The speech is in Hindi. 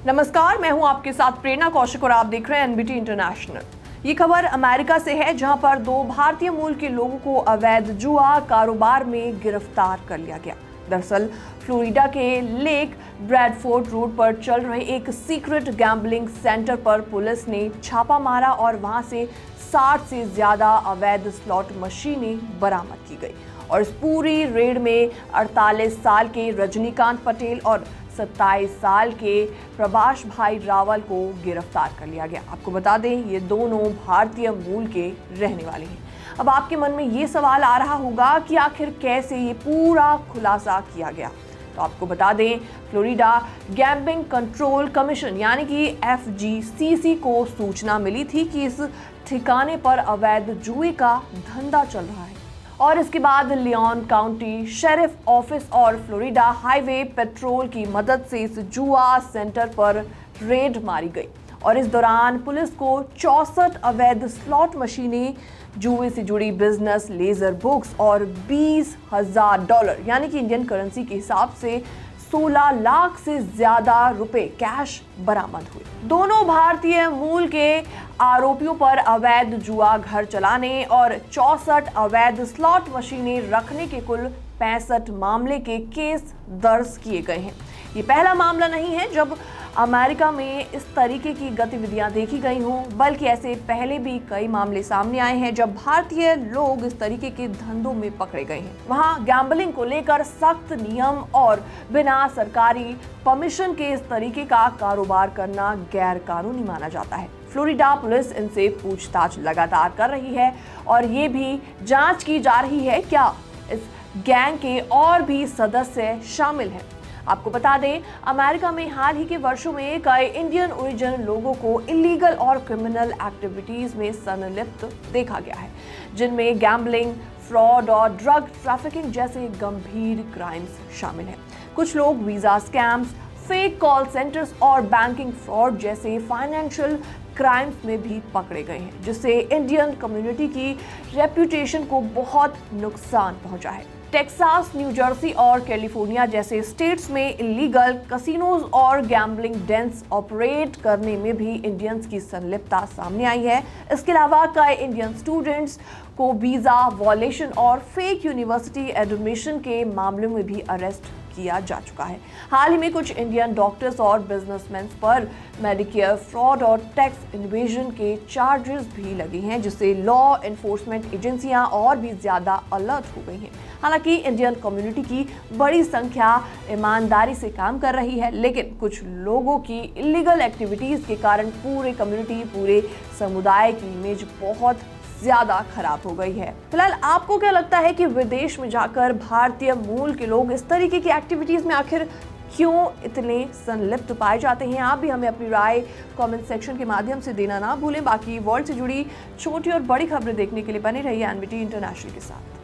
नमस्कार, मैं हूं आपके साथ प्रेरणा कौशिक और आप देख रहे हैं एनबीटी इंटरनेशनल। ये खबर अमेरिका से है, जहां पर 2 भारतीय मूल के लोगों को अवैध जुआ कारोबार में गिरफ्तार कर लिया गया। दरअसल फ्लोरिडा के लेक ब्रैडफोर्ड रोड पर चल रहे एक सीक्रेट गैम्बलिंग सेंटर पर पुलिस ने छापा मारा और वहां से 60 से ज्यादा अवैध स्लॉट मशीनें बरामद की गई। और इस पूरी रेड में 48 साल के रजनीकांत पटेल और 27 साल के प्रभाष भाई रावल को गिरफ्तार कर लिया गया। आपको बता दें, ये दोनों भारतीय मूल के रहने वाले हैं। अब आपके मन में ये सवाल आ रहा होगा कि आखिर कैसे ये पूरा खुलासा किया गया। तो आपको बता दें, फ्लोरिडा गैम्बलिंग कंट्रोल कमीशन यानी कि FGCC को सूचना मिली थी कि इस ठिकाने पर अवैध जुए का धंधा चल रहा है। और इसके बाद लियोन काउंटी शेरिफ ऑफिस और फ्लोरिडा हाईवे पेट्रोल की मदद से इस जुआ सेंटर पर रेड मारी गई। और इस दौरान पुलिस को 64 अवैध स्लॉट मशीनें, जुए से जुड़ी बिजनेस लेजर बुक्स और $20,000 यानी कि इंडियन करेंसी के हिसाब से 16 लाख से ज्यादा रुपए कैश बरामद हुए। दोनों भारतीय मूल के आरोपियों पर अवैध जुआ घर चलाने और 64 अवैध स्लॉट मशीनें रखने के कुल 65 मामले के केस दर्ज किए गए हैं। ये पहला मामला नहीं है जब अमेरिका में इस तरीके की गतिविधियां देखी गई हों, बल्कि ऐसे पहले भी कई मामले सामने आए हैं जब भारतीय लोग इस तरीके के धंधों में पकड़े गए हैं। वहां गैम्बलिंग को लेकर सख्त नियम और बिना सरकारी परमिशन के इस तरीके का कारोबार करना गैर कानूनी माना जाता है। फ्लोरिडा पुलिस इनसे पूछताछ लगातार कर रही है और ये भी जांच की जा रही है क्या इस गैंग के और भी सदस्य शामिल हैं। आपको बता दें, अमेरिका में हाल ही के वर्षों में कई इंडियन ओरिजिन लोगों को इलीगल और क्रिमिनल एक्टिविटीज में संलिप्त देखा गया है, जिनमें गैम्बलिंग, फ्रॉड और ड्रग ट्रैफिकिंग जैसे गंभीर क्राइम्स शामिल हैं। कुछ लोग visa scams, fake call centres और बैंकिंग फ्रॉड जैसे फाइनेंशियल क्राइम्स में भी पकड़े गए हैं, जिससे इंडियन कम्युनिटी की रेप्यूटेशन को बहुत नुकसान पहुंचा है। टेक्सास, न्यू जर्सी और कैलिफोर्निया जैसे स्टेट्स में इलीगल कसिनोज और गैम्बलिंग डेंस ऑपरेट करने में भी इंडियंस की संलिप्तता सामने आई है। इसके अलावा कई इंडियन स्टूडेंट्स को वीजा वॉयलेशन और फेक यूनिवर्सिटी एडमिशन के मामलों में भी अरेस्ट किया जा चुका है। हाल ही में कुछ इंडियन डॉक्टर्स और बिजनेसमैन पर मेडिकेयर फ्रॉड और टैक्स इन्वेजन के चार्जेस भी लगे हैं, जिससे लॉ एनफोर्समेंट एजेंसियां और भी ज्यादा अलर्ट हो गई हैं। हालांकि इंडियन कम्युनिटी की बड़ी संख्या ईमानदारी से काम कर रही है, लेकिन कुछ लोगों की इलीगल एक्टिविटीज के कारण पूरे कम्युनिटी, पूरे समुदाय की इमेज बहुत ज्यादा खराब हो गई है। फिलहाल आपको क्या लगता है कि विदेश में जाकर भारतीय मूल के लोग इस तरीके की एक्टिविटीज में आखिर क्यों इतने संलिप्त पाए जाते हैं? आप भी हमें अपनी राय कमेंट सेक्शन के माध्यम से देना ना भूलें। बाकी वर्ल्ड से जुड़ी छोटी और बड़ी खबरें देखने के लिए बने रहिए एनबीटी इंटरनेशनल के साथ।